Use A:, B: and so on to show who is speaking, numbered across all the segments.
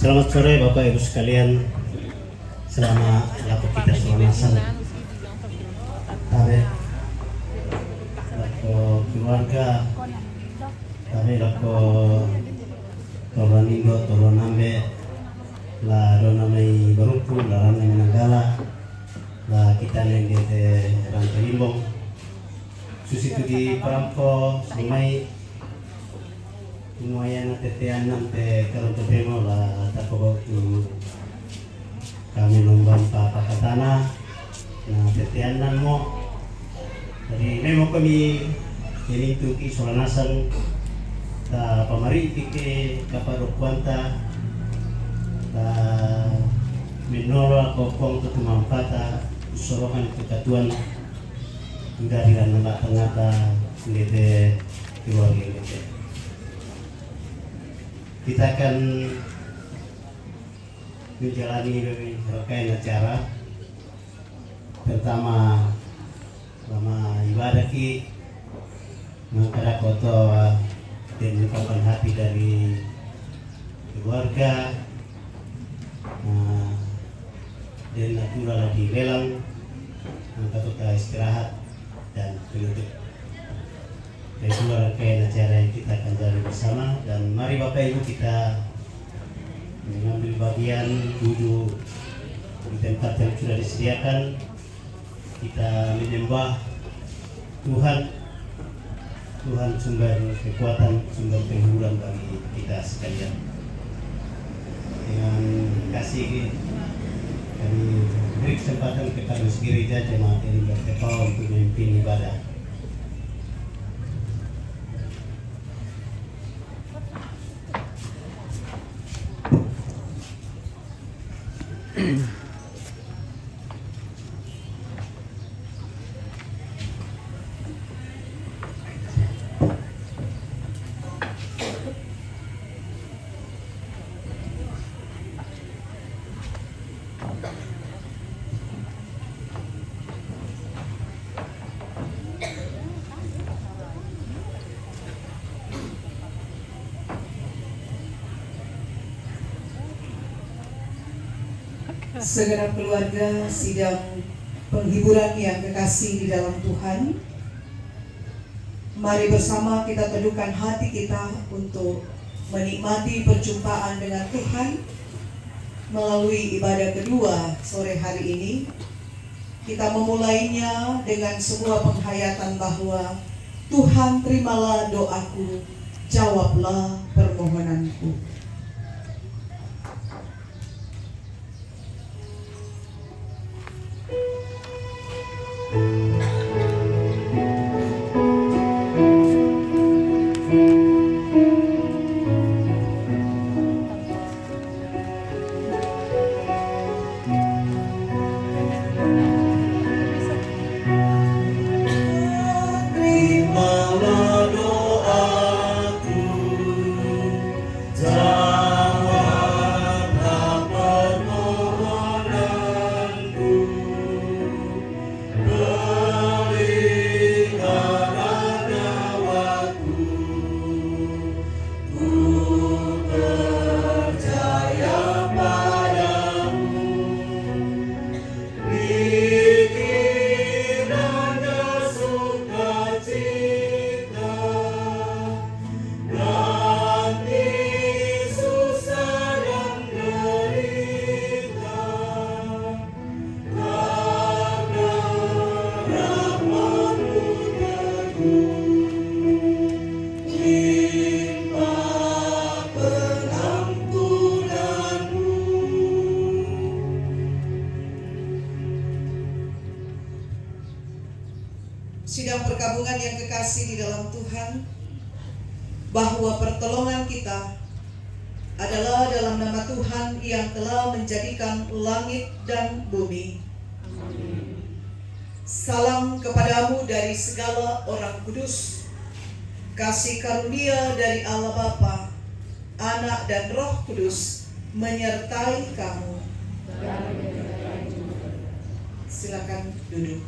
A: Selamat sore Bapak Ibu sekalian. Selama laku kita selamasan tarik laku keluarga, tarik laku tolong Indo, tolong Nambe, lah dona mai Barupu, lah ramai Menanggala, lah kita neng di Rantai Limbong, susi tu di Perampo, Sungai. Semuanya tetean nanti kalau terima lah tak tu kami lombang pak tanah nah tetean nan mo jadi memang kami ini tu ki solanasan ta pamari ke kaparo kuanta ta minora kokong tu manfaata sorohan kekatuan dari nama tengah ta ngete keluarga ngete. Kita akan menjalani rangkaian acara pertama lama ibadah ki mengkada koto dan menyukakan hati dari keluarga dan natural di lelang angkat kita istirahat dan penutup. Itu rangkaian acara yang kita akan jalani bersama dan mari Bapak Ibu kita mengambil bagian duduk di tempat yang sudah disediakan. Kita menyembah Tuhan, Tuhan sumber kekuatan, sumber penghiburan bagi kita sekalian. Dengan kasih kami beri kesempatan kepada gereja jemaat yang bertekad untuk memimpin ibadah.
B: Segenap keluarga sidang penghiburan yang kekasih di dalam Tuhan, mari bersama kita teduhkan hati kita untuk menikmati perjumpaan dengan Tuhan melalui ibadah kedua sore hari ini. Kita memulainya dengan sebuah penghayatan bahwa Tuhan terimalah doaku, jawablah permohonanku. Sidang perkabungan yang kekasih di dalam Tuhan, bahwa pertolongan kita adalah dalam nama Tuhan yang telah menjadikan langit dan bumi. Salam kepadamu dari segala orang kudus, kasih karunia dari Allah Bapa, Anak dan Roh Kudus menyertai kamu. Silakan duduk.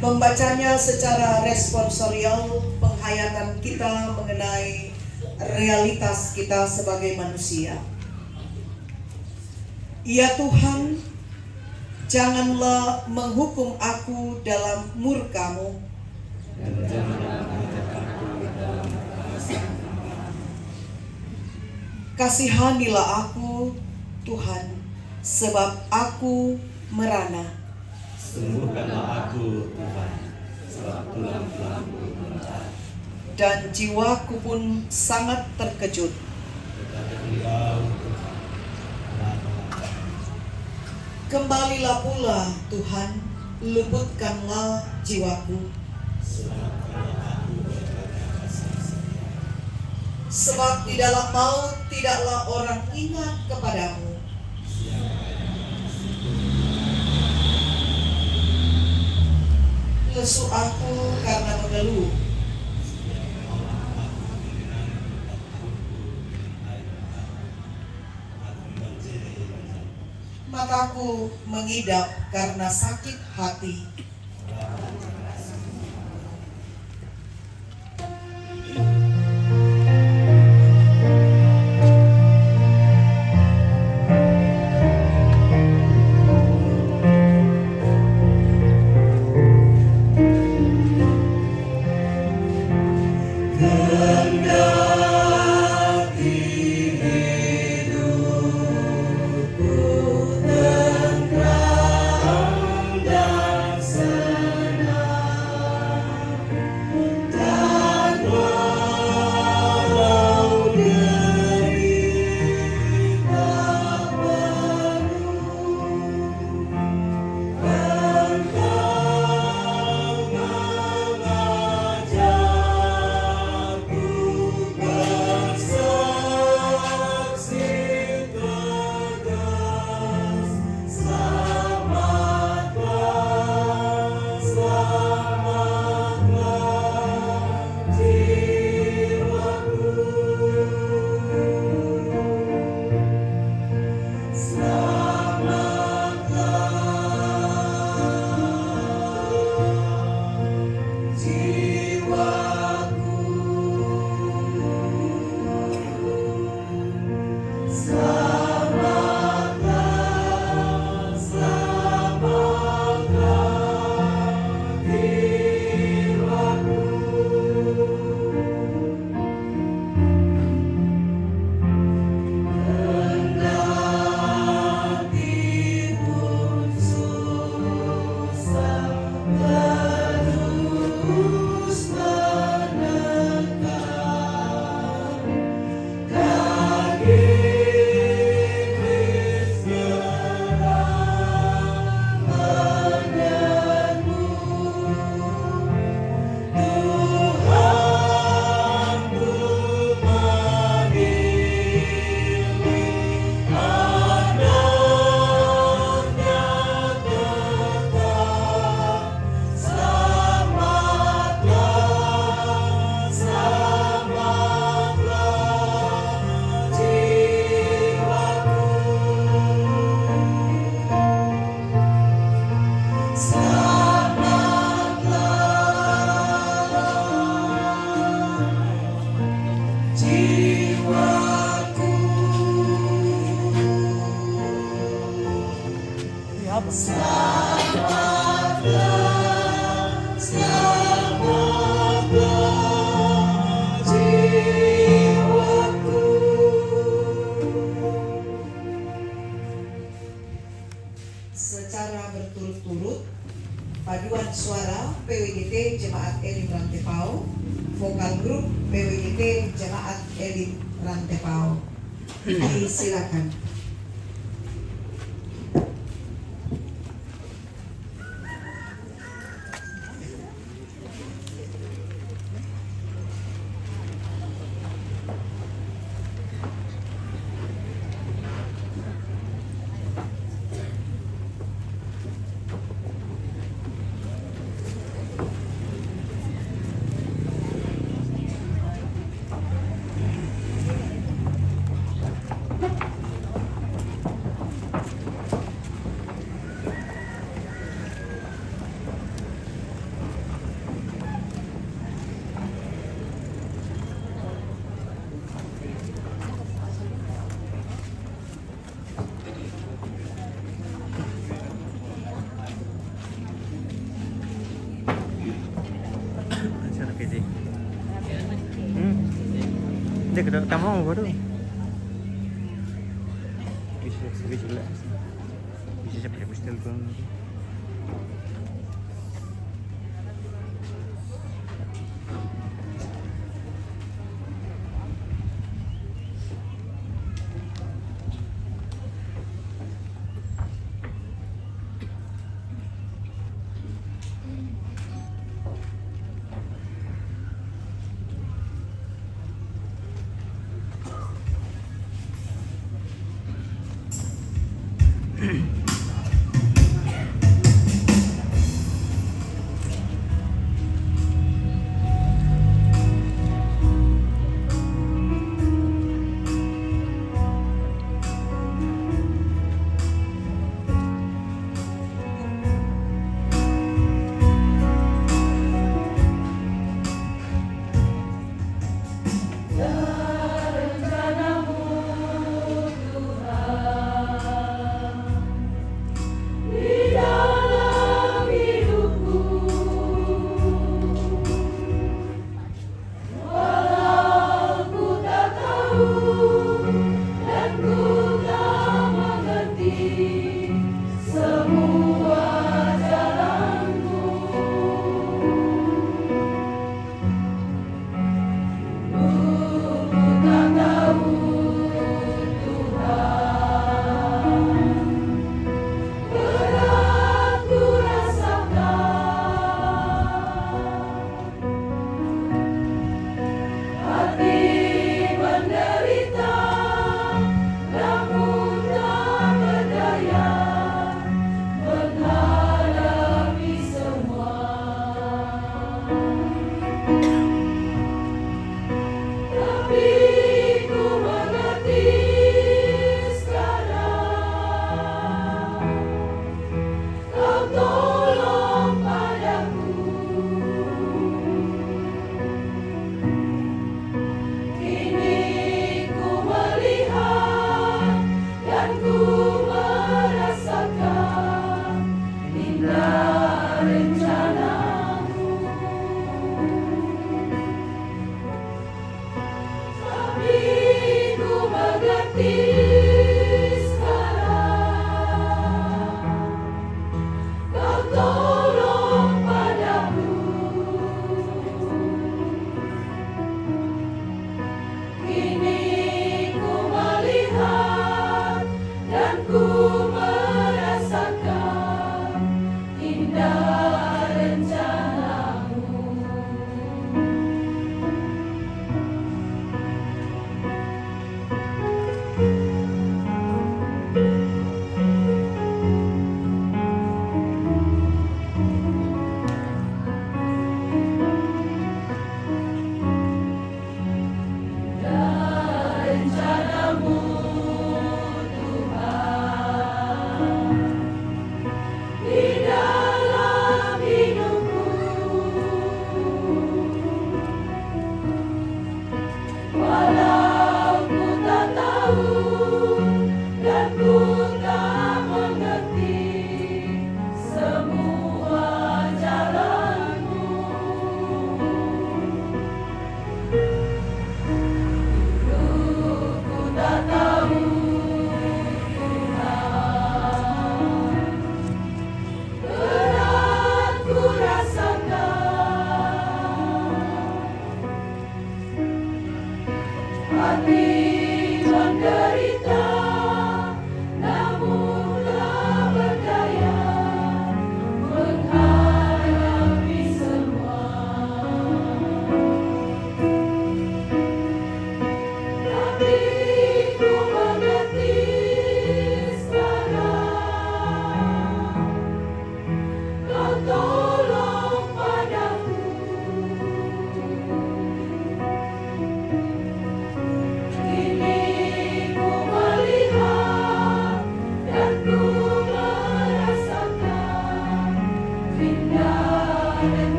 B: Membacanya secara responsorial, penghayatan kita mengenai realitas kita sebagai manusia. Ya Tuhan, janganlah menghukum aku dalam murka-Mu, kasihanilah aku, Tuhan, sebab aku merana.
C: Sembuhkanlah aku, Tuhan, sebab tulang-tulangku gemetar.
B: Dan jiwaku pun sangat terkejut.
C: Tetapi Engkau, Tuhan, telah mengangkat.
B: Kembalilah pula, Tuhan, luputkanlah jiwaku.
C: Selamatkanlah aku daripada kasih setia.
B: Sebab di dalam maut tidaklah orang ingat kepadamu. Lesu aku karena mengeluh. Mataku mengidap karena sakit hati. Secara berturut-turut, paduan suara PWGT Jemaat Elim Rantepao, vokal grup PWGT Jemaat Elim Rantepao. Silakan.
D: sih. Dia kedok tamu baru. Bisa sampai hostel kan.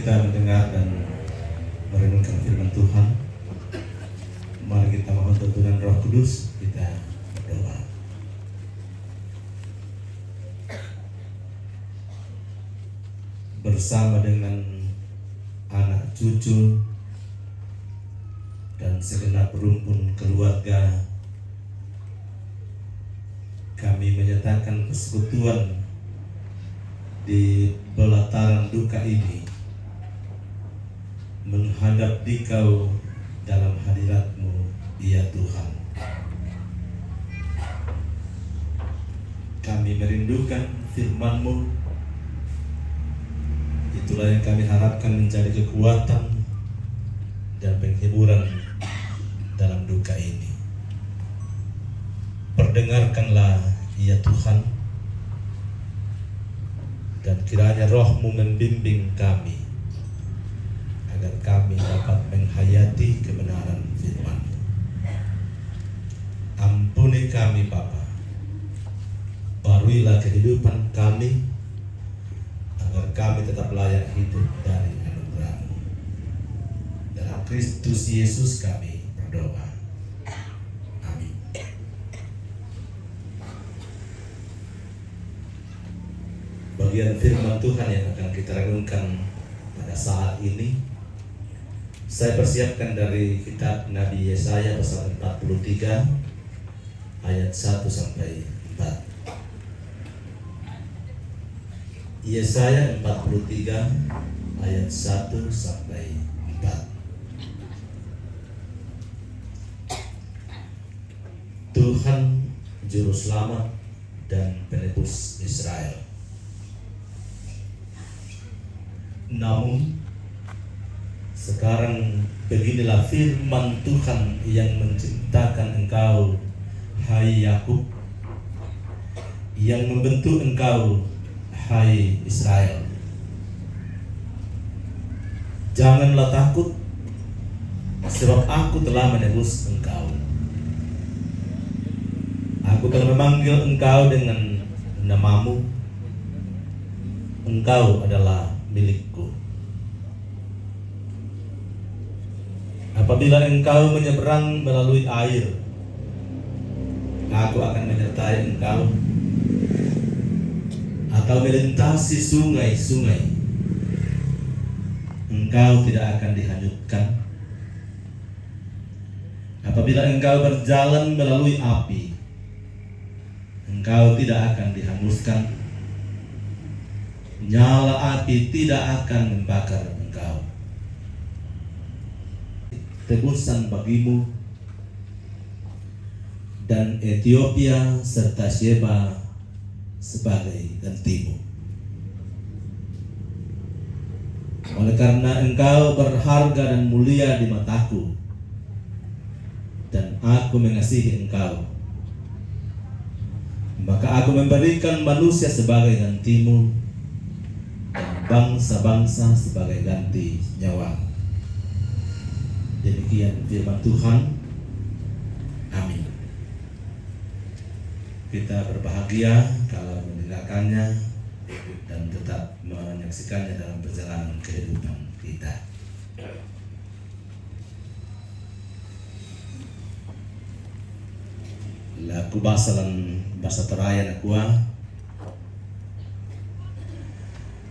C: kita mendengar dan merenungkan firman Tuhan, mari kita mohon tuntunan Roh Kudus, kita berdoa. Bersama dengan anak cucu dan segenap rumpun keluarga, kami menyatakan persekutuan di belataran duka ini menghadap Dikau dalam hadirat-Mu, ya Tuhan. Kami merindukan firman-Mu, itulah yang kami harapkan menjadi kekuatan dan penghiburan dalam duka ini. Perdengarkanlah, ya Tuhan, dan kiranya Roh-Mu membimbing kami agar kami dapat menghayati kebenaran firman-Mu. Ampuni kami Bapa, baruilah kehidupan kami agar kami tetap layak hidup dari anugerah-Mu. Dalam Kristus Yesus kami berdoa. Amin. Bagian firman Tuhan yang akan kita renungkan pada saat ini, saya persiapkan dari kitab Nabi Yesaya pasal 43 ayat 1 sampai 4. Yesaya 43 ayat 1 sampai 4. Tuhan juru selamat dan penebus Israel. Namun sekarang beginilah firman Tuhan yang menciptakan engkau, hai Yakub, yang membentuk engkau, hai Israel. Janganlah takut, sebab aku telah menebus engkau. Aku telah memanggil engkau dengan namamu. Engkau adalah milikku. Apabila engkau menyeberang melalui air, aku akan menyertai engkau. Atau melintasi sungai-sungai, engkau tidak akan dihanyutkan. Apabila engkau berjalan melalui api, engkau tidak akan dihanguskan. Nyala api tidak akan membakar engkau. Tebusan bagimu, dan Ethiopia serta Sheba sebagai gantimu. Oleh karena engkau berharga dan mulia di mataku, dan aku mengasihi engkau, maka aku memberikan manusia sebagai gantimu, dan bangsa-bangsa sebagai ganti nyawa. Demikian firman Tuhan. Amin. Kita berbahagia kalau mendengarkannya dan tetap menyaksikannya dalam perjalanan kehidupan kita. Laku basalan basa Torayan akua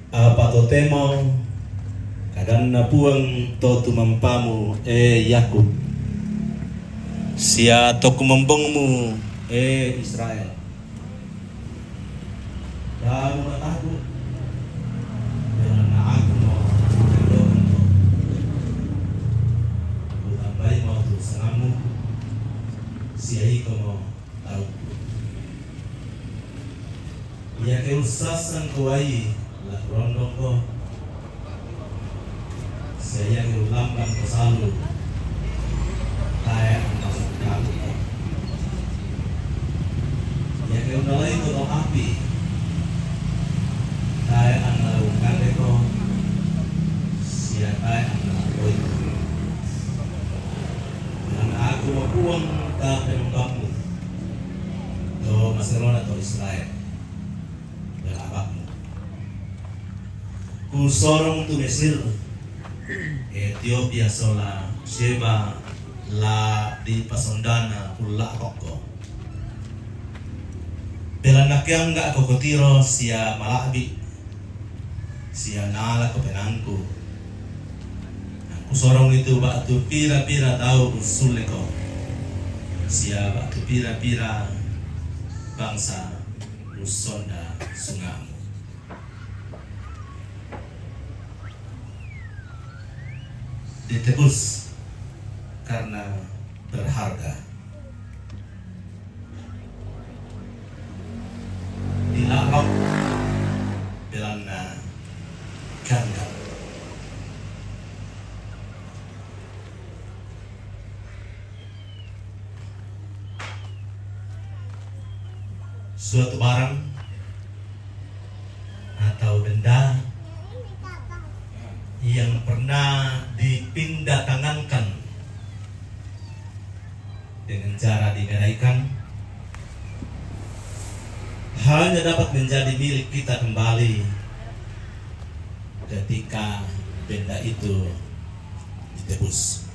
C: apa to temo kadan na puang to tumampamu Yakub, sia to kumambongmu Israel. Lalu takut karena aku mau mendorong to bukan baik mau tu sangamu sia iko mau tahu ya keusasan kuai la rondong ko saya lamban ko selalu tayo masuk kamu ya keunalay ko no api tayo ang naungkande ko siya tayo ang nakoy ang ako mapuang kapenungkamu to masirona to Israel. ku sorong tu Mesir, Ethiopia sola, Sheba la di pasondana pula koko. Belanakyang ga kokotiro siya malabi, siya nala ko penangku. Ku sorong itu batu pira-pira tahu usul ko. Siya batu pira-pira bangsa Musonda Sungamu. Ditebus karena berharga. Dilalok belana gangga. Suatu barang atau benda yang pernah dipindah tangankan dengan cara digadaikan hanya dapat menjadi milik kita kembali ketika benda itu ditebus.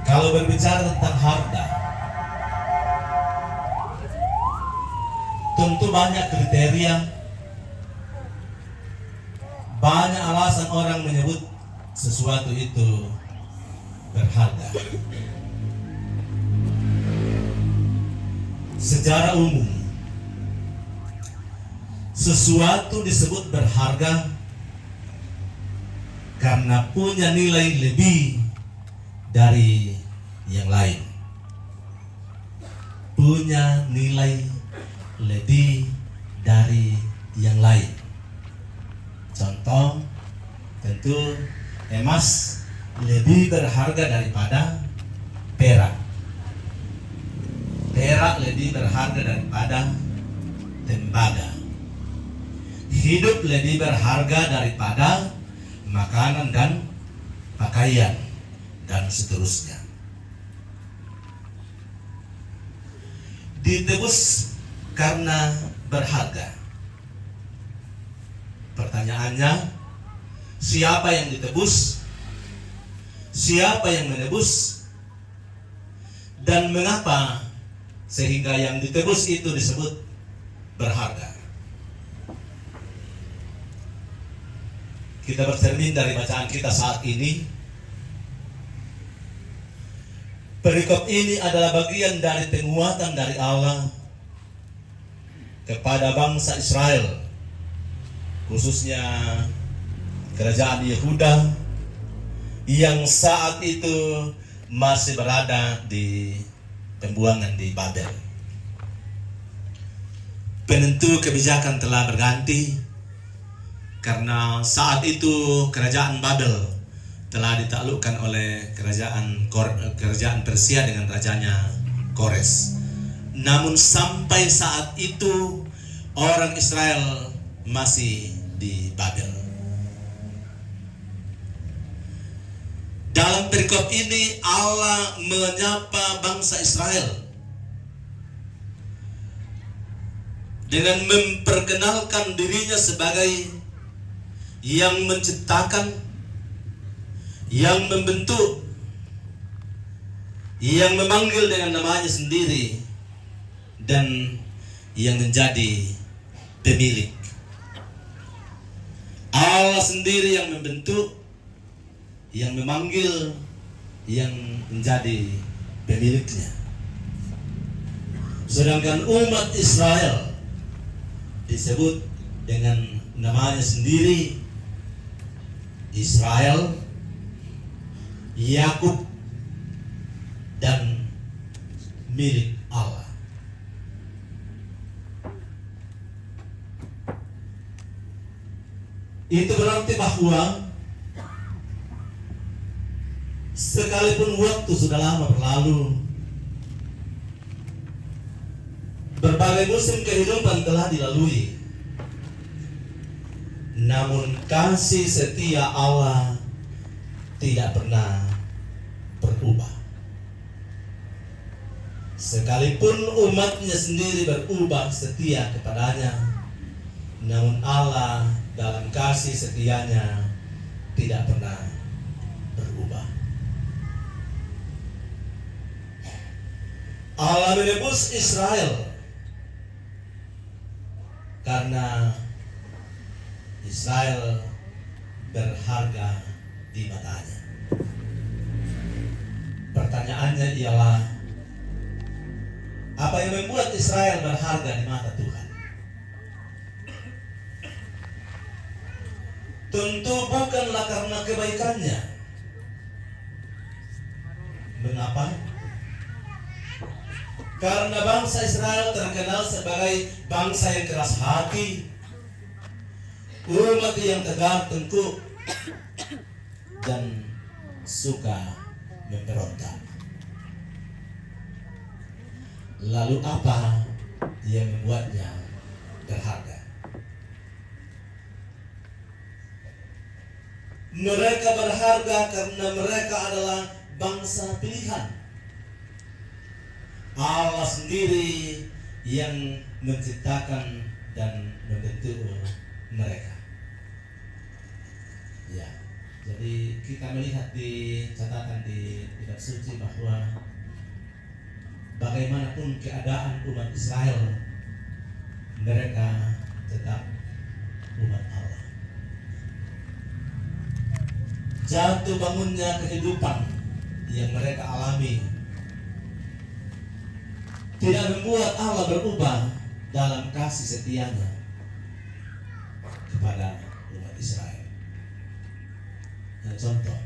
C: Kalau berbicara tentang harta, tentu banyak kriteria, banyak alasan orang menyebut sesuatu itu berharga. Secara umum, sesuatu disebut berharga karena punya nilai lebih dari yang lain, punya nilai lebih dari yang lain. Contoh, tentu emas lebih berharga daripada perak. Perak lebih berharga daripada tembaga. Hidup lebih berharga daripada makanan dan pakaian, dan seterusnya. Ditebus karena berharga. Pertanyaannya, siapa yang ditebus? Siapa yang menebus? Dan mengapa sehingga yang ditebus itu disebut berharga? Kita bercermin dari bacaan kita saat ini. Perikop ini adalah bagian dari penguatan dari Allah kepada bangsa Israel, khususnya kerajaan Yehuda yang saat itu masih berada di pembuangan di Babel. Penentu kebijakan telah berganti karena saat itu kerajaan Babel telah ditaklukkan oleh kerajaan Persia dengan rajanya Kores. Namun sampai saat itu orang Israel masih di Babel. Dalam perikop ini Allah menyapa bangsa Israel dengan memperkenalkan dirinya sebagai yang menciptakan, yang membentuk, yang memanggil dengan namanya sendiri, dan yang menjadi pemilik. Allah sendiri yang membentuk, yang memanggil, yang menjadi pemiliknya. Sedangkan umat Israel disebut dengan namanya sendiri, Israel, Yakub, dan milik Allah. Itu berarti bahwa sekalipun waktu sudah lama berlalu, berbagai musim kehidupan telah dilalui, namun kasih setia Allah tidak pernah berubah. Sekalipun umatnya sendiri berubah setia kepadanya, namun Allah dalam kasih setianya tidak pernah berubah. Allah menebus Israel karena Israel berharga di matanya. Pertanyaannya ialah, apa yang membuat Israel berharga di mata Tuhan? Tentu bukanlah karena kebaikannya. Mengapa? Karena bangsa Israel terkenal sebagai bangsa yang keras hati, umat yang tegar tengkuk, dan suka memberontak. Lalu apa yang membuatnya berharga? Mereka berharga karena mereka adalah bangsa pilihan. Allah sendiri yang menciptakan dan membentuk mereka. Ya, jadi kita melihat di catatan di kitab suci bahwa bagaimanapun keadaan umat Israel, mereka tetap umat Allah. Jatuh bangunnya kehidupan yang mereka alami tidak membuat Allah berubah dalam kasih setianya kepada umat Israel. Nah, contoh,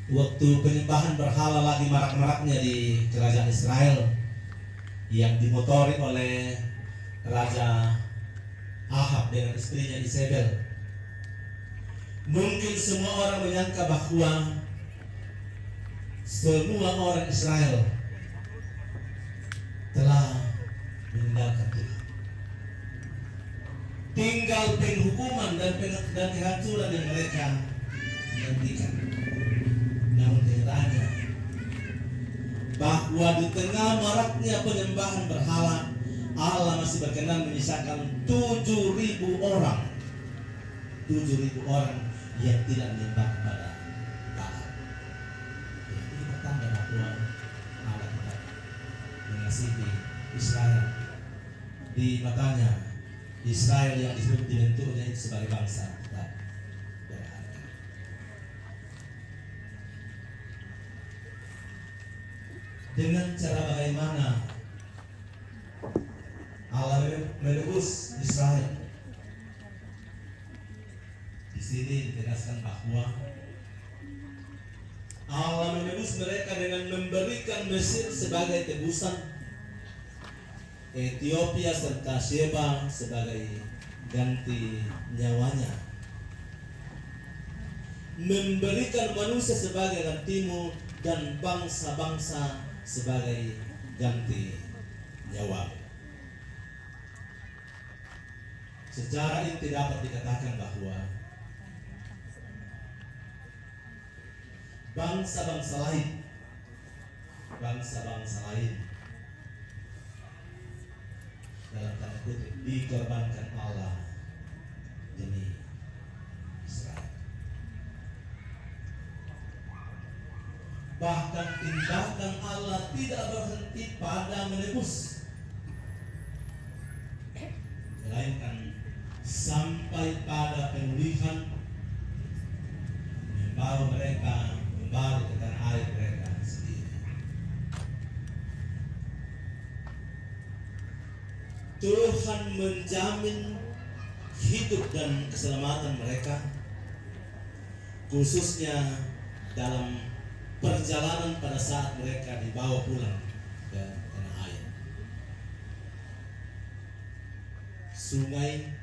C: waktu penyembahan berhala lagi marak-maraknya di kerajaan Israel yang dimotori oleh Raja Ahab dengan istrinya Isabel, mungkin semua orang menyangka bahwa semua orang Israel telah meninggalkan Tuhan. Tinggal penghukuman dan kehancuran yang mereka nantikan. Namun kenyataannya bahwa di tengah maraknya penyembahan berhala, Allah masih berkenan menyisakan 7.000 orang. 7.000 orang yang tidak menyembah kepada Baal. Ini pertanda bahwa Allah tetap mengasihi Israel. Di matanya Israel yang disebut dibentuknya itu sebagai bangsa tetap berharga. Dengan cara bagaimana Allah menebus Israel? Di sini ditegaskan bahwa Allah menebus mereka dengan memberikan Mesir sebagai tebusan, Ethiopia serta Sheba sebagai ganti nyawanya, memberikan manusia sebagai gantimu dan bangsa-bangsa sebagai ganti nyawa. Secara inti dapat dikatakan bahwa bangsa-bangsa lain dalam tanda kutip dikorbankan Allah demi Israel. Bahkan tindakan Allah tidak berhenti pada menebus, melainkan sampai pada pemulihan, membawa mereka kembali ke tanah air mereka sendiri. Tuhan menjamin hidup dan keselamatan mereka, khususnya dalam perjalanan pada saat mereka dibawa pulang ke tanah air. Sungai,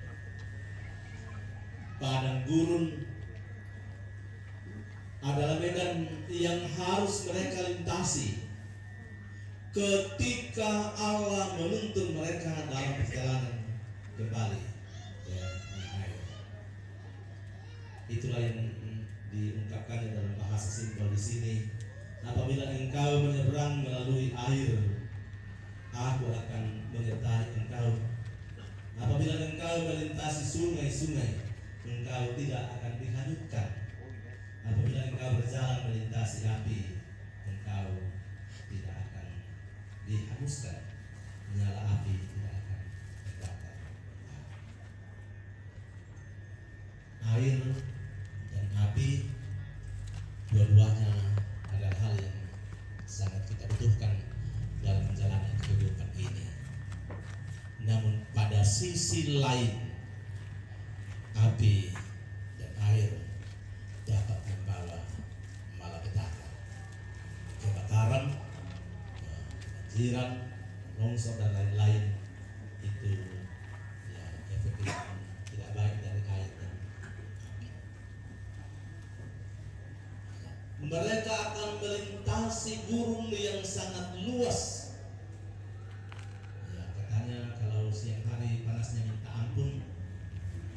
C: padang gurun adalah medan yang harus mereka lintasi ketika Allah menuntun mereka dalam perjalanan kembali ke tanah air. Itulah yang diungkapkan dalam bahasa simpel di sini. Apabila engkau engkau menyeberang melalui air, aku akan menyertai engkau. Apabila engkau melintasi sungai-sungai, engkau tidak akan dihanyutkan. Apabila engkau berjalan melintasi api, engkau tidak akan dihanguskan. Menyala api tidak akan terbakar. Air dan api, dua-duanya adalah hal yang sangat kita butuhkan dalam menjalani kehidupan ini. Namun pada sisi lain, api dan air dapat membawa malapetaka, kebakaran, banjiran, longsor dan lain-lain. Itu ya efek yang tidak baik dari air dan api. Mereka akan melintasi gurun yang sangat luas. Ya, katanya kalau siang hari panasnya minta ampun,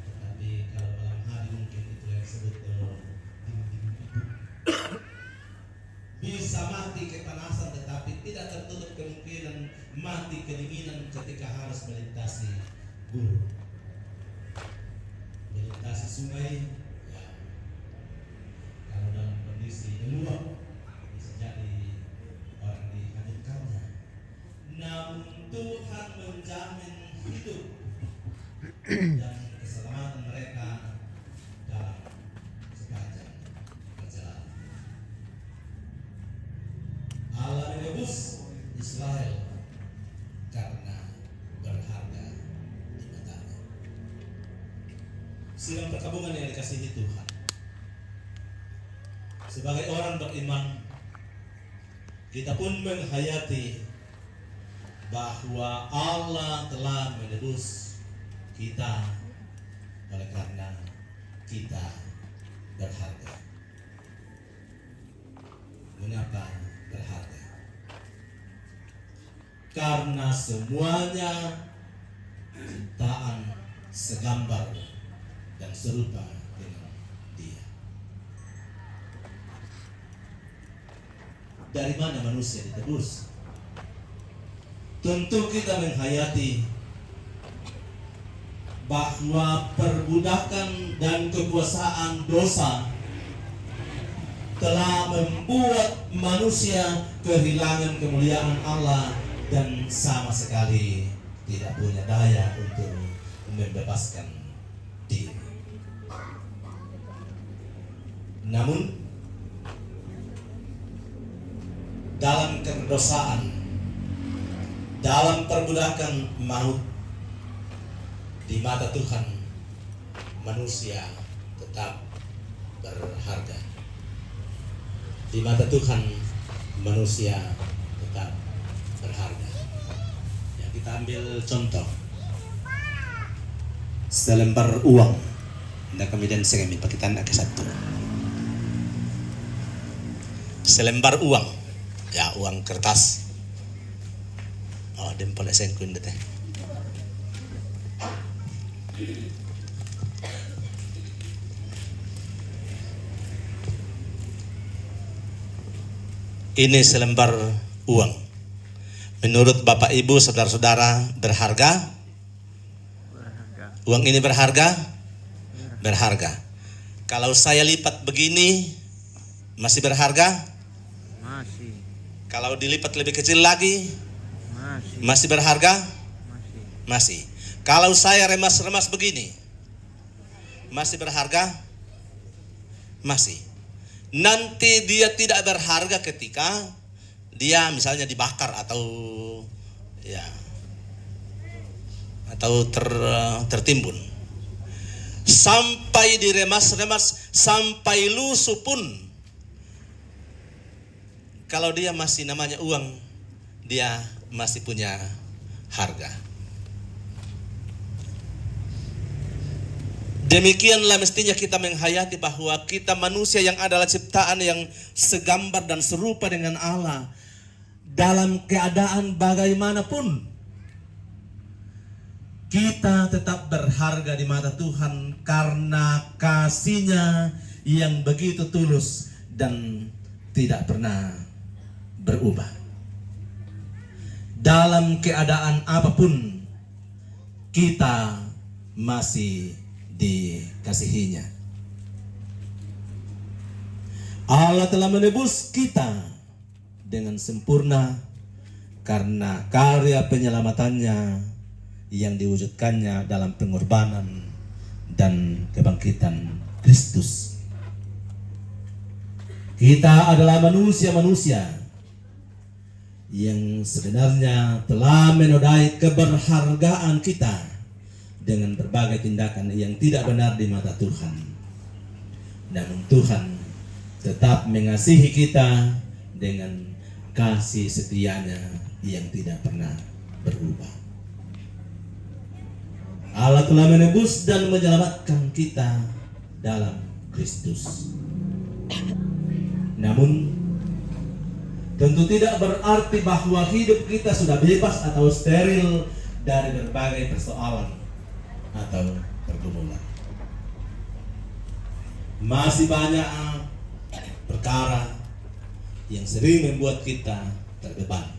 C: tetapi kalau malam hari mungkin itu yang disebut bisa mati kepanasan, tetapi tidak tertutup kemungkinan mati kedinginan ketika harus melintasi gurun, melintasi sungai. Ya, kalau dalam kondisi meluap bisa jadi orang dihanyutkannya. Namun Tuhan menjamin hidup dan keselamatan mereka dalam sepanjang perjalanan. Allah menebus Israel karena berharga di matanya. Sidang perkabungan yang dikasihi Tuhan, sebagai orang beriman, kita pun menghayati bahwa Allah telah menebus kita oleh karena kita berharga. Mengapa berharga? Karena semuanya ciptaan segambar dan serupa dengan Dia. Dari mana manusia ditebus? Tentu kita menghayati bahwa perbudakan dan kekuasaan dosa telah membuat manusia kehilangan kemuliaan Allah dan sama sekali tidak punya daya untuk membebaskan diri. Namun dalam kedosaan, dalam perbudakan maut, di mata Tuhan manusia tetap berharga. Di mata Tuhan manusia tetap berharga. Ya, kita ambil contoh selembar uang. Nah, kemudian saya kami pakai ke satu. Selembar uang, ya uang kertas. Oh, dempol saya kundet teh. Ini selembar uang. Menurut Bapak Ibu, saudara-saudara, berharga? Uang ini berharga? Berharga. Kalau saya lipat begini, masih berharga?
D: Masih.
C: Kalau dilipat lebih kecil lagi,
D: Masih.
C: masih berharga?
D: Masih.
C: Masih. Kalau saya remas-remas begini, masih berharga? Masih. Nanti dia tidak berharga ketika dia misalnya dibakar atau ya atau tertimbun. Sampai diremas-remas, sampai lusuh pun, kalau dia masih namanya uang, dia masih punya harga. Demikianlah mestinya kita menghayati bahwa kita manusia yang adalah ciptaan yang segambar dan serupa dengan Allah. Dalam keadaan bagaimanapun, kita tetap berharga di mata Tuhan karena kasih-Nya yang begitu tulus dan tidak pernah berubah. Dalam keadaan apapun kita masih dikasihinya. Allah telah menebus kita dengan sempurna karena karya penyelamatannya yang diwujudkannya dalam pengorbanan dan kebangkitan Kristus. Kita adalah manusia-manusia yang sebenarnya telah menodai keberhargaan kita dengan berbagai tindakan yang tidak benar di mata Tuhan. Namun Tuhan tetap mengasihi kita dengan kasih setianya yang tidak pernah berubah. Allah telah menebus dan menyelamatkan kita dalam Kristus. Namun tentu tidak berarti bahwa hidup kita sudah bebas atau steril dari berbagai persoalan atau pergumulan. Masih banyak perkara yang sering membuat kita terbeban.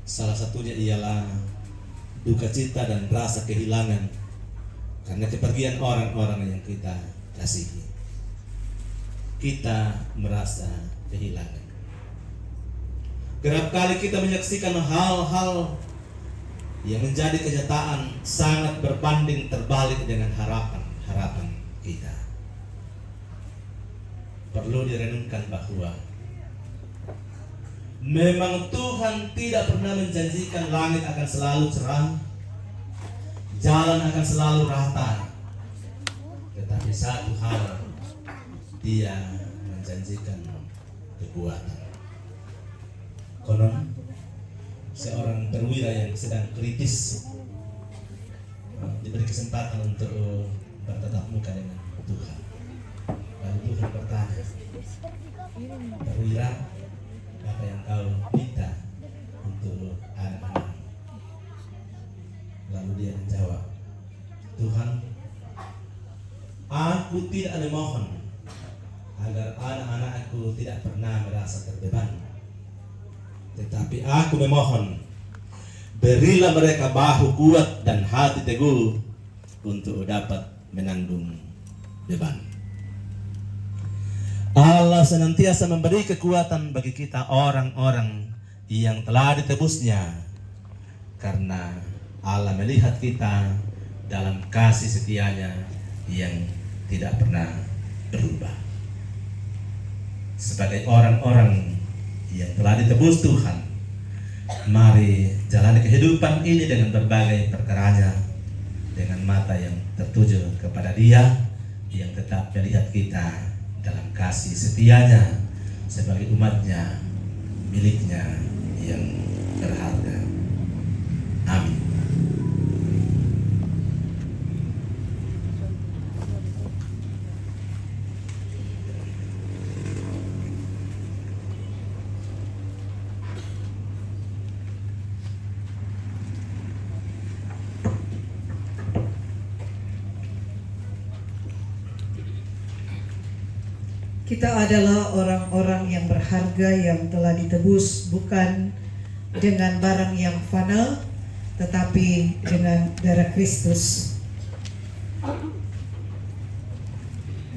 C: Salah satunya ialah duka cita dan rasa kehilangan karena kepergian orang-orang yang kita kasihi. Kita merasa kehilangan. Kerap kali kita menyaksikan hal-hal yang menjadi kenyataan sangat berbanding terbalik dengan harapan kita. Perlu direnungkan bahwa memang Tuhan tidak pernah menjanjikan langit akan selalu cerah, jalan akan selalu rata. Tetapi satu hal, Dia menjanjikan kekuatan. Konon seorang perwira yang sedang kritis diberi kesempatan untuk bertatap muka dengan Tuhan. Lalu Tuhan bertanya, perwira, apa yang kau minta untuk anak-anak? Lalu dia menjawab, Tuhan, aku tidak memohon agar anak-anakku tidak pernah merasa terbeban, tetapi aku memohon, berilah mereka bahu kuat dan hati teguh untuk dapat menanggung beban. Allah senantiasa memberi kekuatan bagi kita orang-orang yang telah ditebusnya, karena Allah melihat kita dalam kasih setianya yang tidak pernah berubah. Sebagai orang-orang yang telah ditebus Tuhan, mari jalani kehidupan ini dengan berbagai perkaranya, dengan mata yang tertuju kepada Dia yang tetap melihat kita dalam kasih setianya sebagai umatnya, miliknya yang berharga. Amin.
B: Kita adalah orang-orang yang berharga yang telah ditebus bukan dengan barang yang fana, tetapi dengan darah Kristus.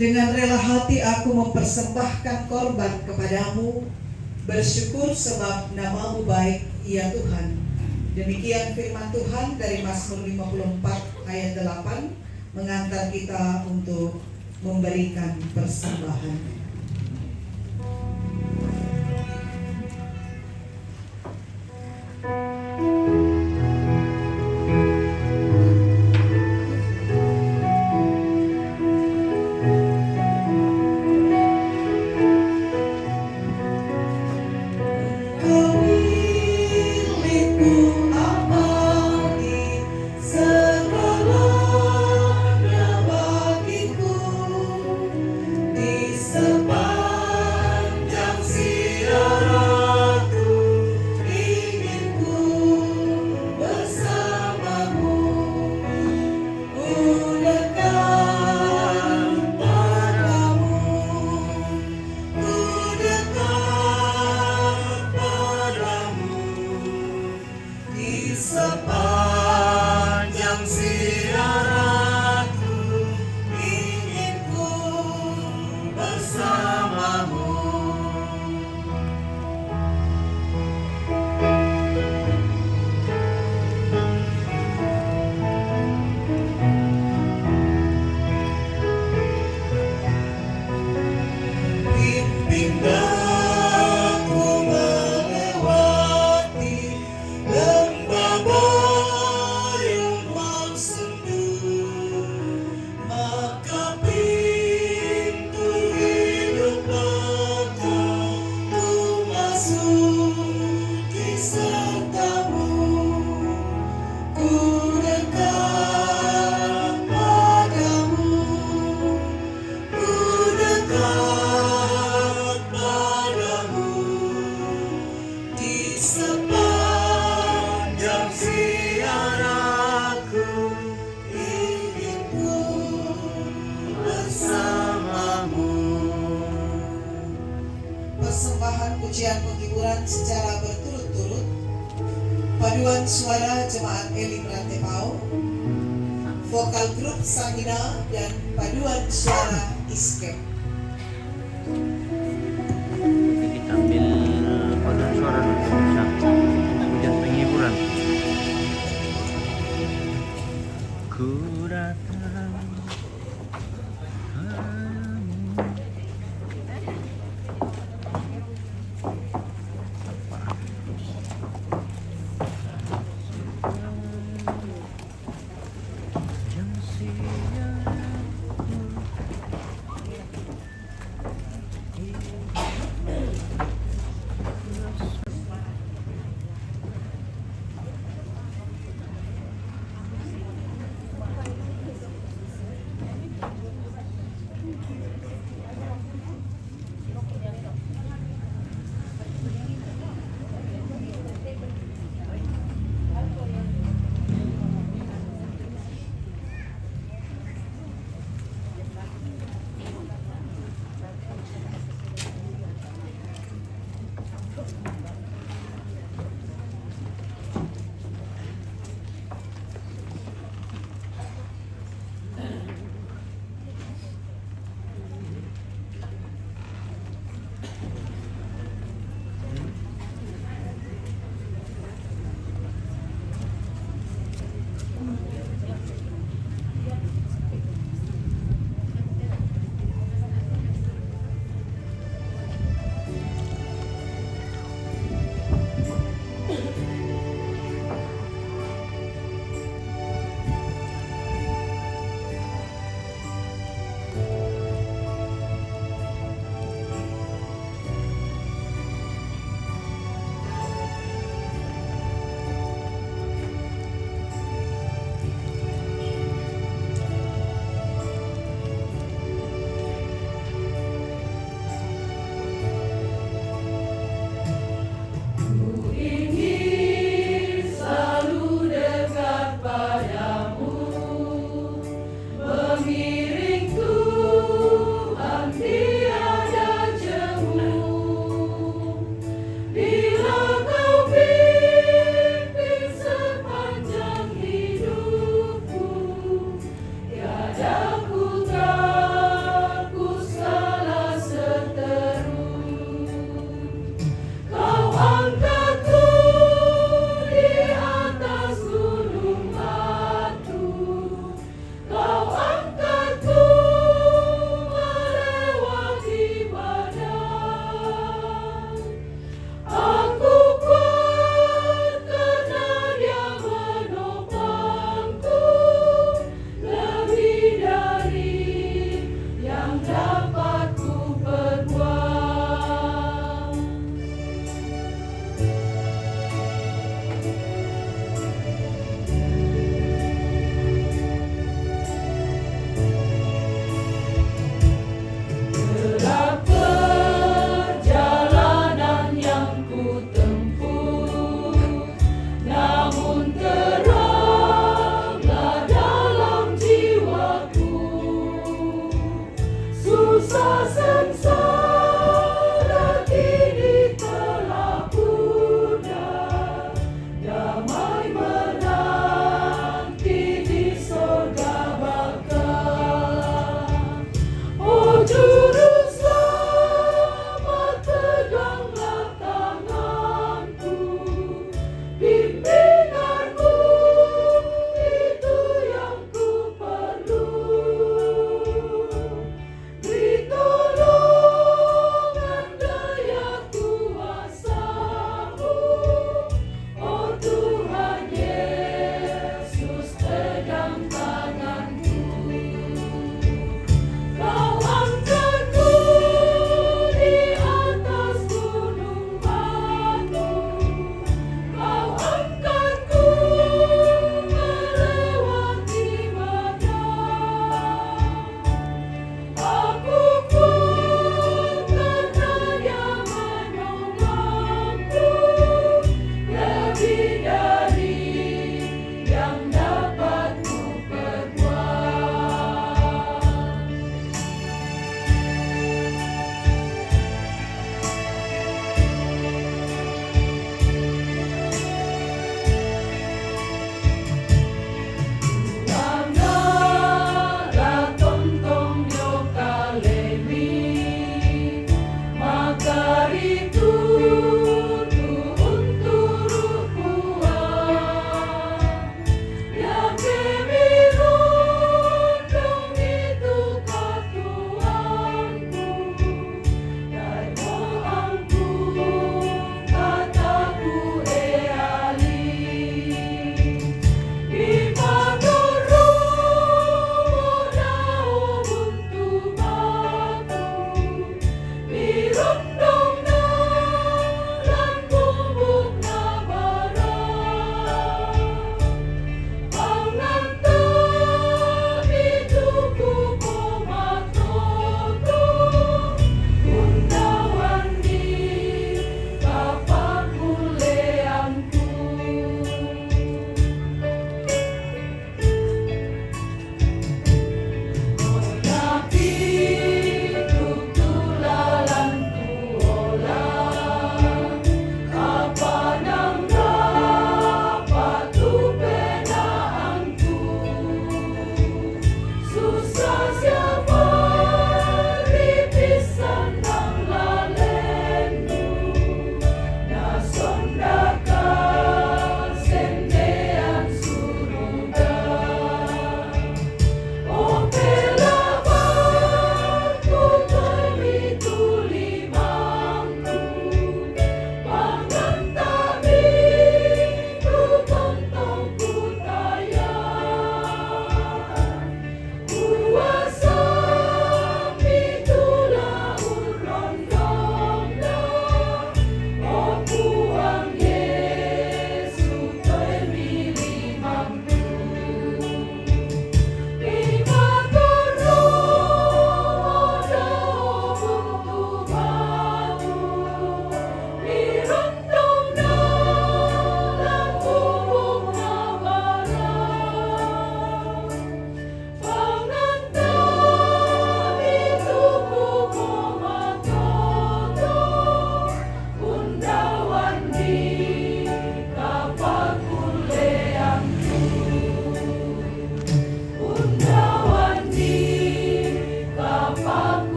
B: Dengan rela hati aku mempersembahkan korban kepadamu, bersyukur sebab nama-Mu baik, ya Tuhan. Demikian firman Tuhan dari Mazmur 54 ayat 8 mengantar kita untuk memberikan persembahan.
E: So
B: persembahan pujian penghiburan secara berturut-turut, paduan suara Jemaat Elim Rantepao, vokal grup Sangina, dan paduan suara Iskep.
D: Jadi kita ambil paduan suara dulu bisa pujian penghiburan. Ku datang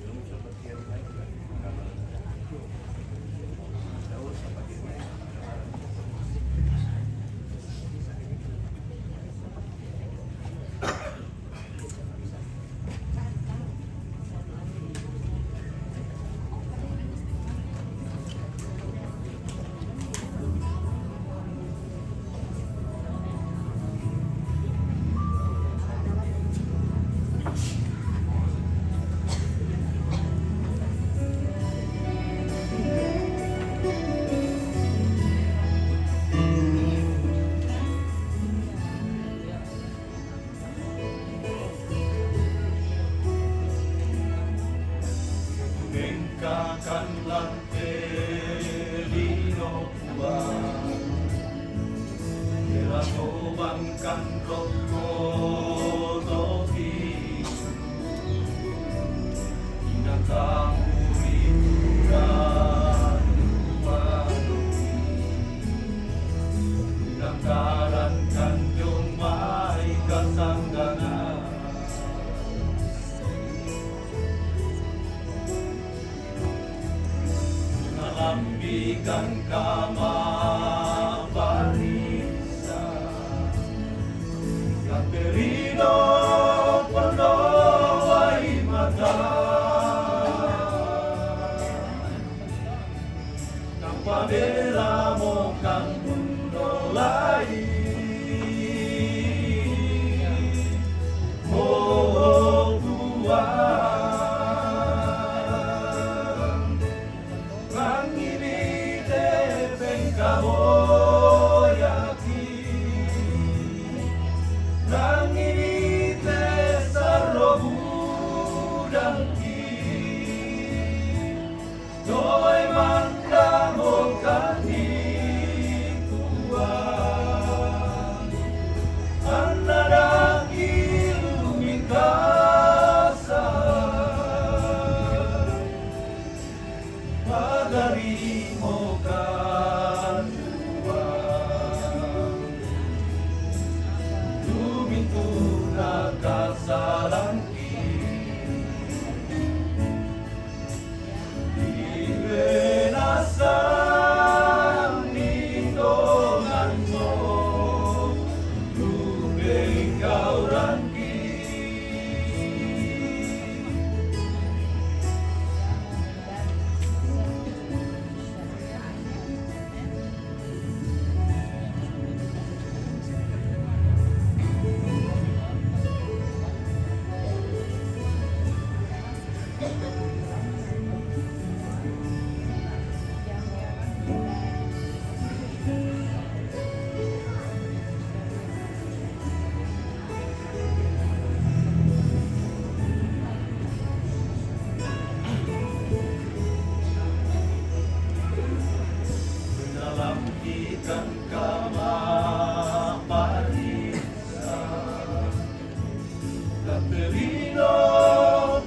E: Belum seperti yang lain. lampikan kama barisa Katerino pendowai mata Kapadela mokan mundolai Oh Tuhan Rangini te pengkaboyaki Rangini te sarobudangki Doe manda mokani Tuhan Anadaki lumikasa Pagari mokan Tuhan Lumintuna kasalanki Ibenasan nindonganmu Lubeng kauranki dalam ikan kama parisa Katerino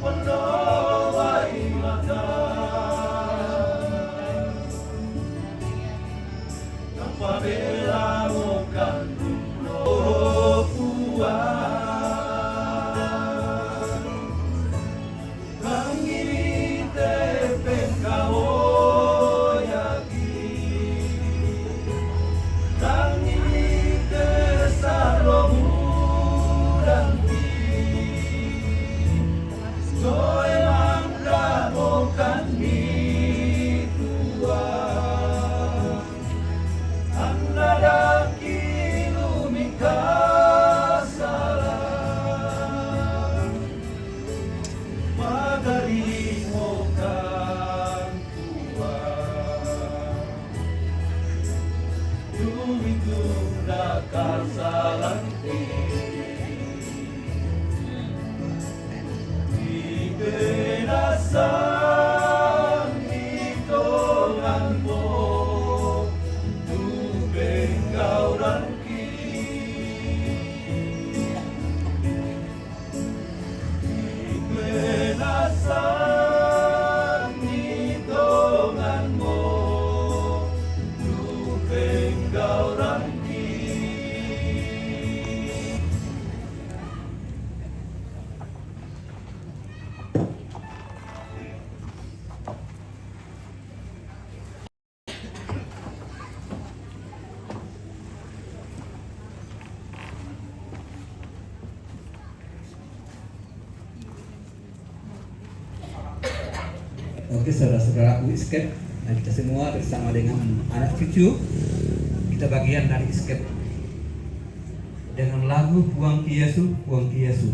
E: pendowai mata Kapadela mokan oh Tuhan Rangini te pengkaboyaki Rangini te sarobudangki Doe mangga mokan mi Tuhan Anadaki lumikasalan Magari mokan Tuhan Dumitunda kasalanki Ibenasan hitunganmu Lubeng kauranki Ibenasan hitunganmu Lubeng kauranki
F: Oke saudara-saudara Escape dan kita semua bersama dengan anak cucu kita bagian dari Escape dengan lagu Puang Ki Yesu, Puang Ki Yesu.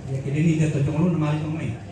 F: Ya kini ini dia tocong lu nama ini.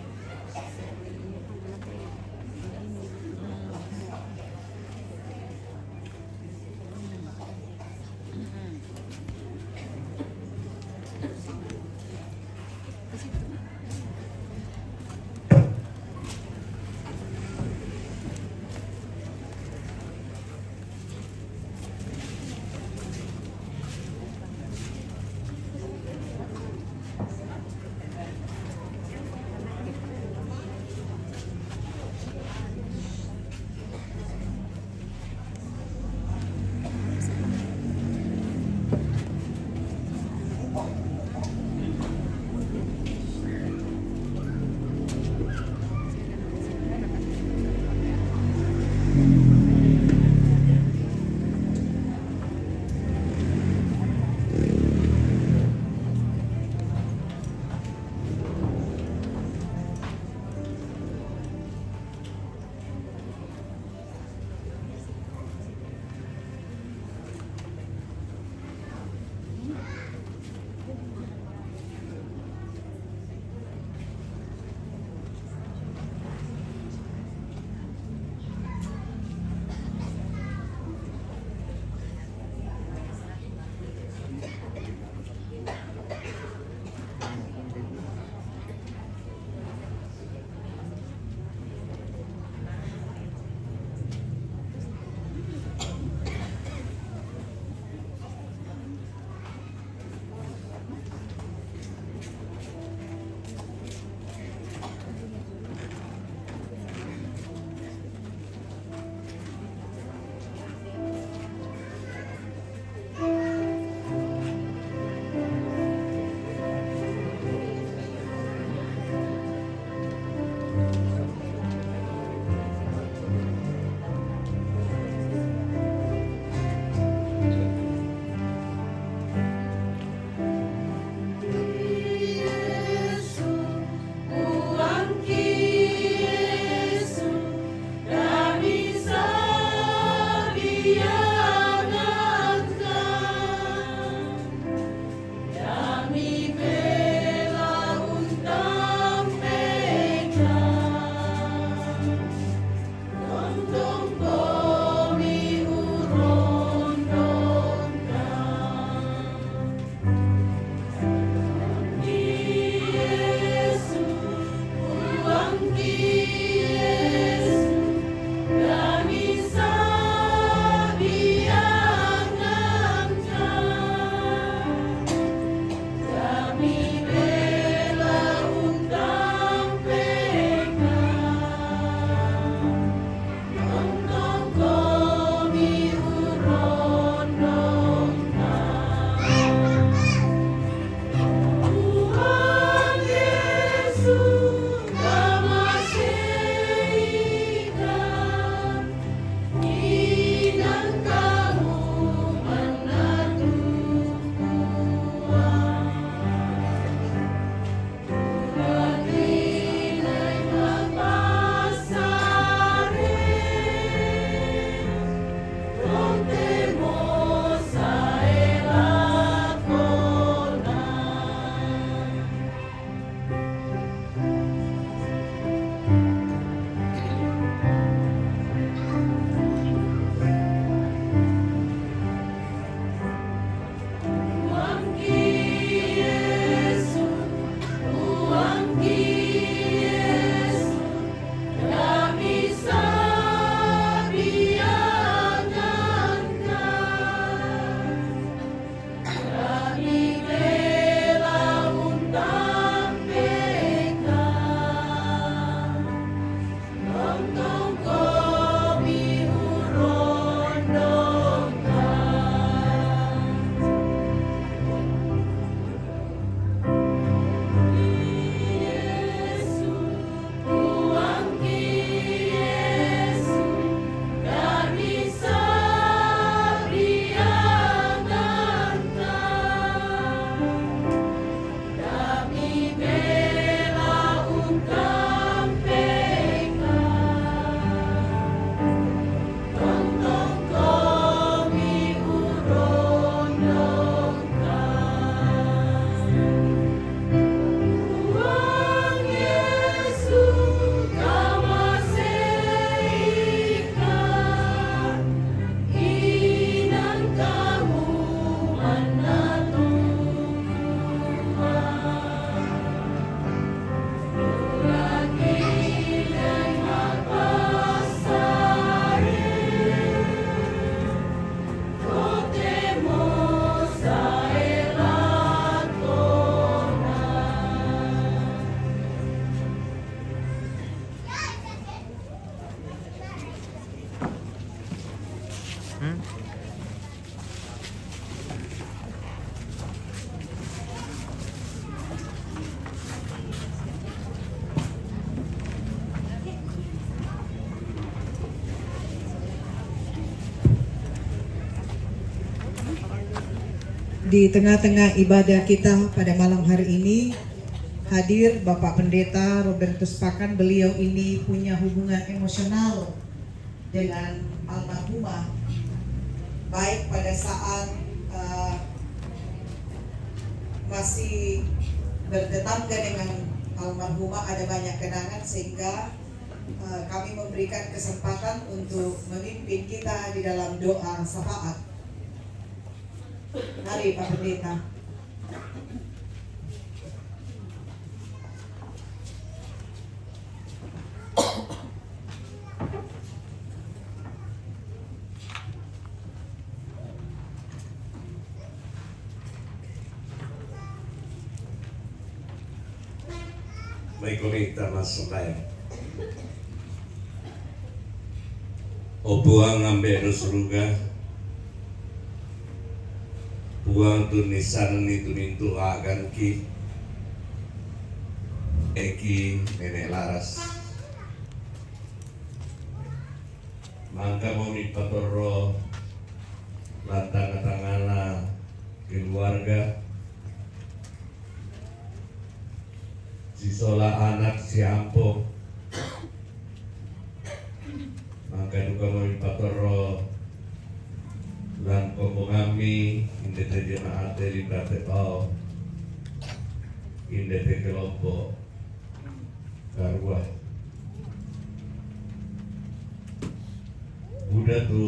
D: Hmm?
B: Di tengah-tengah ibadah kita pada malam hari ini hadir Bapak Pendeta Robertus Pakan. Beliau ini punya hubungan emosional dengan almarhumah, baik pada saat masih bertetangga dengan almarhumah ada banyak kenangan, sehingga kami memberikan kesempatan untuk memimpin kita di dalam doa syafaat. Mari Pak Pendeta.
G: May kumita mas tayo. O buang ambero suruga, buang tunisan ni tunintu agan ki, eki nenek laras. Mangka mo mi patoro lantang-tangana keluarga. Si sola anak si ampo, maka duka mo ipatoro lan kami inde te jemaat dari Brate Pao inde te kelompok karwa Buddha tu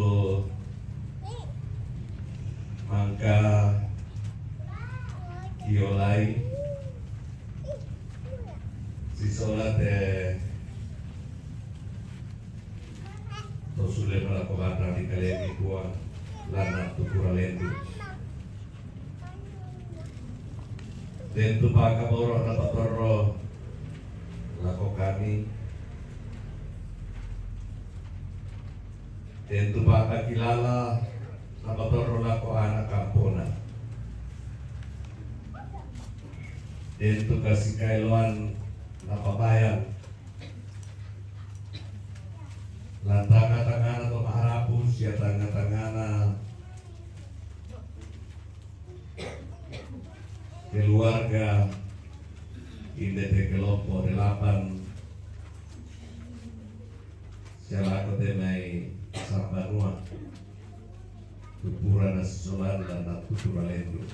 G: mangka kiolai si sola te tosule melakukan di kalian kuah lana tukura lendu tentu paka boro na patoro lako kami tentu paka kilala na patoro lako anak kampona tentu kasih kailuan napabayan lantanga-tangana to maharapus ya tanga-tangana keluarga inde te kelompok 8 siapa te mai sabanua tupura na solan dan tutura lendu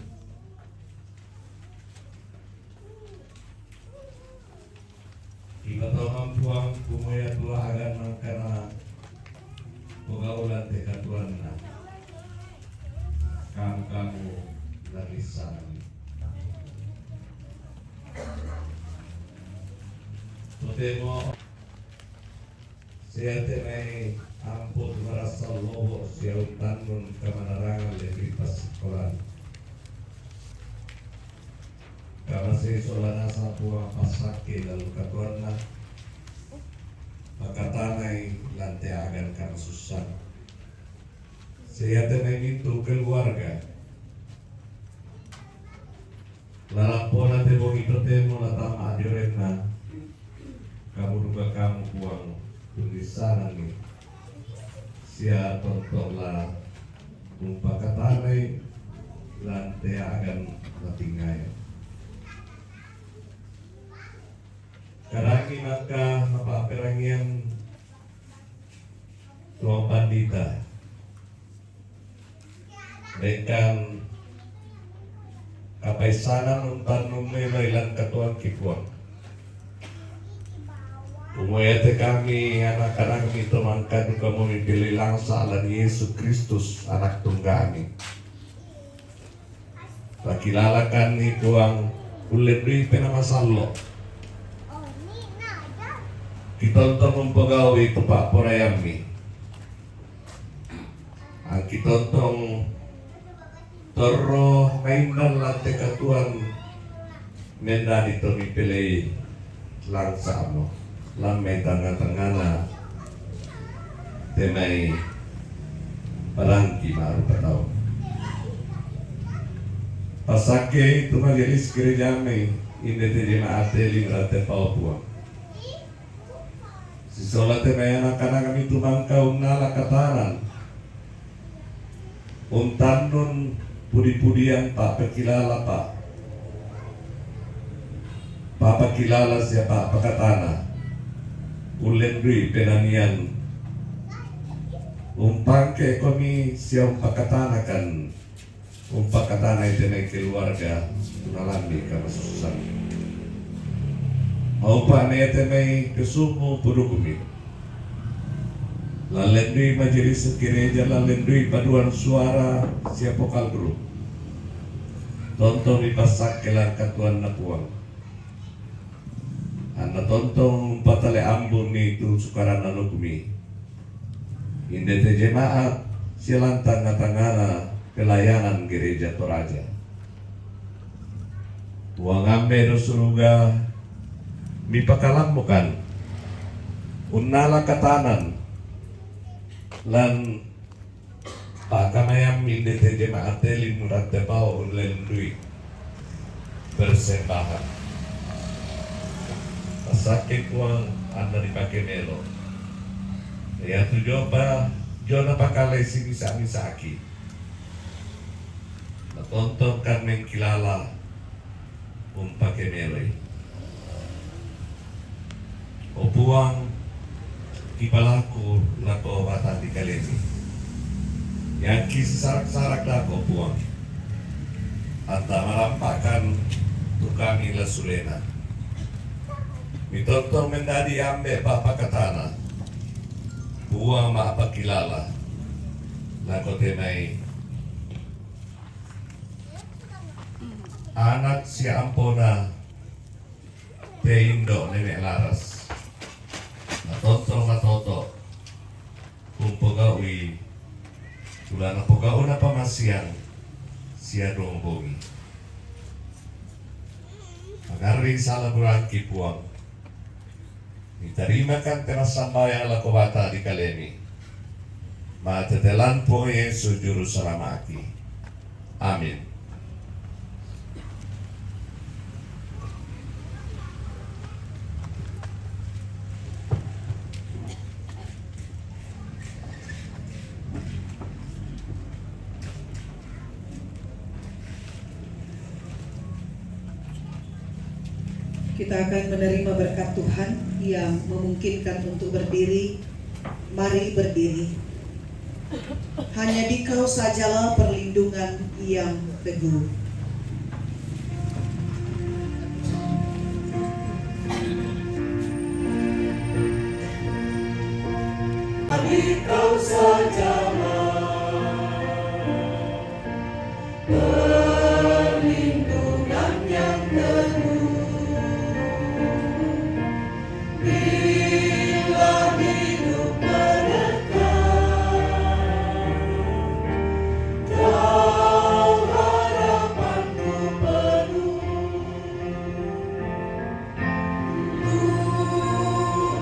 G: ibato mampuang kumaya tua agan mangkana pegaulan tekatuan na kamu dari sana totemo saya tenai ampun merasa lobo siautan nun kemanarangan lebih pas sekolah karena saya solana sapua pasake lalu katuana maka tanai lantai agan karena susah saya tenai itu keluarga lalapona te bongi totemo latama adiorenna kamu duga kamu buang tulisan nih sia tontola umpaka tanai lantai agan latingai karaki maka mapaperangian tuang pandita dekan kapaisanan untan numero ilang katuang kipuang umuyate kami anak-anak itu mangka duka memipili langsa alan Yesus Kristus anak tunggani pakilalakan ni tuang ulit rin penamasallo kita untuk mempegawai itu Pak Porayami kita untuk toro mainan lantai katuan menda itu dipilih langsa mo lamai tengah-tengah temai Palangki maru patau. Pasake itu majelis gereja me inde te jemaat teling rate Papua. Sisolate me anak-anak kami tumangkau nala kataran. Untandun pudi-pudian pak pekilala pak. Papa kilala siapa pakatana. Ulendri penanian. Umpangke kami siang pakatana kan. Umpakatana itu na keluarga tunalami kamasusan. Maupa na ito may kesumo purukumi. Lalendui majelis gereja, lalendui paduan suara siapa kalgru. Tonton dipasak kelang katuan na puang. Anda tonton patale ambun itu sukarana nukumi. Inde te jemaat silang tangga-tanggana pelayanan gereja Toraja. Uang ambe do suruga mipakalamukan unnala katanan lan pakamayam inde te jemaat teling murat tepau ulen duit persembahan. Pasakit uang anda dipakai melo. Ya tu joba jona pakalai si misa-misaki. Tonton kan mengkilala pakai melo. Opuang kipalaku lako watan di kalemi. Yang kisi sarak-sarak lako puang. Anta merampakan tukang ila sulena. Mitontong mendadi ambe papa katana. Puang maapakilala. Lako temai. Anak si ampona teindo nenek laras. Natoto kumpogawi tulana pogao na pamasiang siya dongbongi. Magari salah berangki puang. Diterima kan teras sambayang lakobata di kalemi. Matetelan po Yesus juru selamaki. Amin.
B: Kita akan menerima berkat Tuhan yang memungkinkan untuk berdiri. Mari berdiri. Hanya Dikau sajalah perlindungan yang teguh.
E: Dikau sajalah perlindungan yang teguh. Bila hidup menekan, Kau harapanku penuh.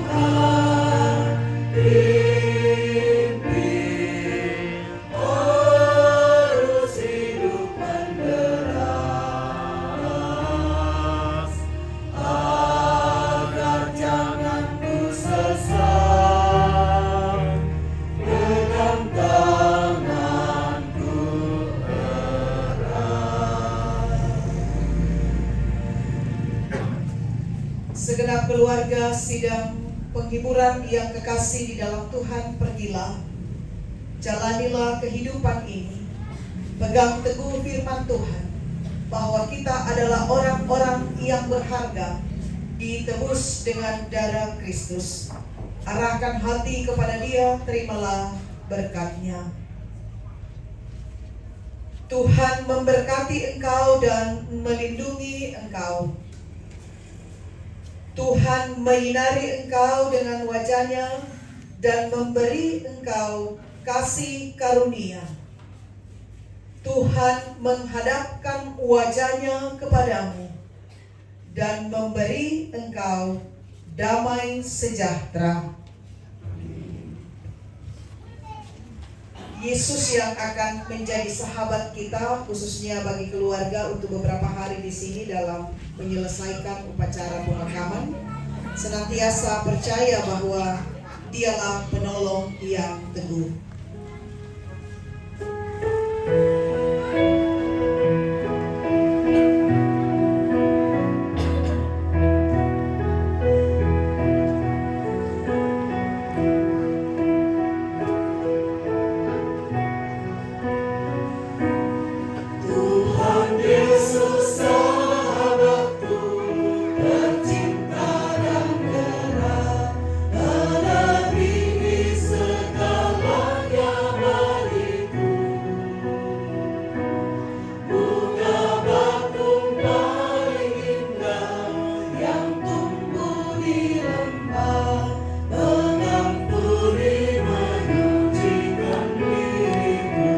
E: Tuhan pimpin arus hidup menderas, agar jangan ku sesat dengan tanganku erat.
B: Segenap keluarga sidang penghiburan yang kekasih di dalam Tuhan, pergilah, jalanilah kehidupan ini, pegang teguh firman Tuhan, bahwa kita adalah orang-orang yang berharga, ditebus dengan darah Kristus. Arahkan hati kepada Dia, terimalah berkat-Nya. Tuhan memberkati engkau dan melindungi engkau. Tuhan menyinari engkau dengan wajah-Nya dan memberi engkau kasih karunia. Tuhan menghadapkan wajah-Nya kepadamu dan memberi engkau damai sejahtera. Yesus yang akan menjadi sahabat kita, khususnya bagi keluarga untuk beberapa hari di sini dalam menyelesaikan upacara pemakaman. Senantiasa percaya bahwa Dialah penolong yang teguh.
E: Tuhan Yesus sahabatku, tercinta dan kera, melebihi segalanya bagiku. Bunga bakung paling indah yang tumbuh di lembah, mengampuni menyucikan diriku.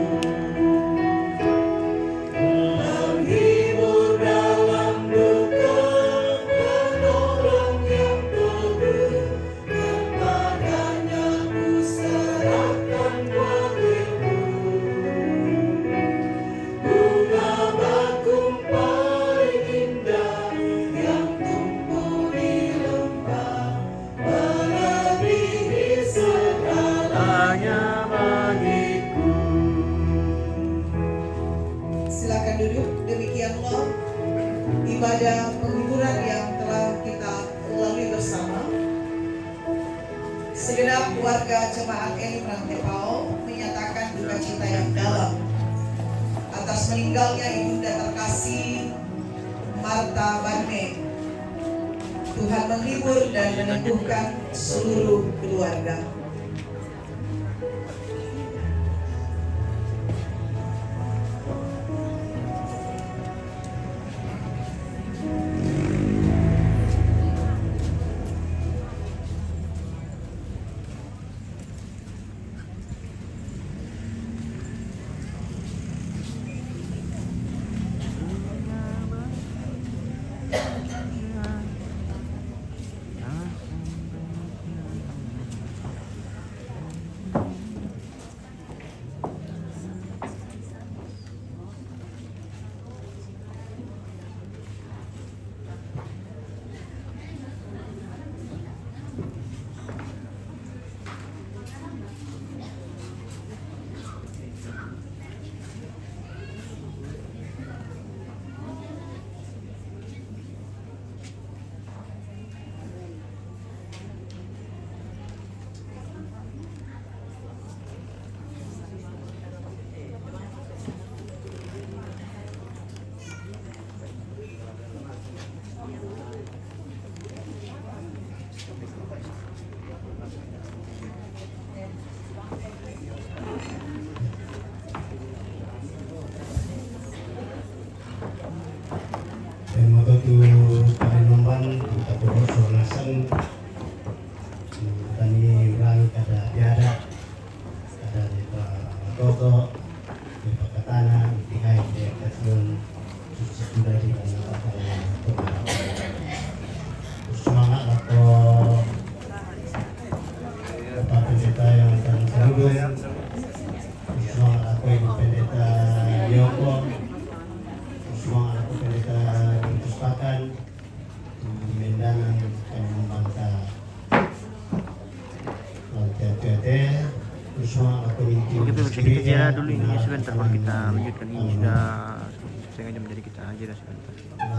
E: Menghibur dalam duka, penolong yang teguh, kepadanya ku serahkan hatiku. Bunga bakung paling indah yang tumbuh di lembah, melebihi segalanya bagiku.
B: Silakan duduk. Demikianlah ibadah penghiburan yang telah kita lalui bersama. Segenap warga jemaat Eli Prantepao menyatakan duka cita yang dalam atas meninggalnya ibunda terkasih Martha Barne. Tuhan menghibur dan meneguhkan seluruh keluarga.
A: tu Parimamban kita turun sonasan tani berani kada tiada ada di Toto di Pakatana di Kai di Kasiun sudah di semangat atau Bapak Pendeta yang akan selalu semangat aku Ibu Pendeta Yoko, semangat aku Pendeta Puspakan Mendanan yang membangsa Lantai-lantai semangat aku inti
D: Oke, sedikit jeda dulu ini sebentar, baru kita lanjutkan. Ini sudah setengah jam, jadi kita jeda sebentar.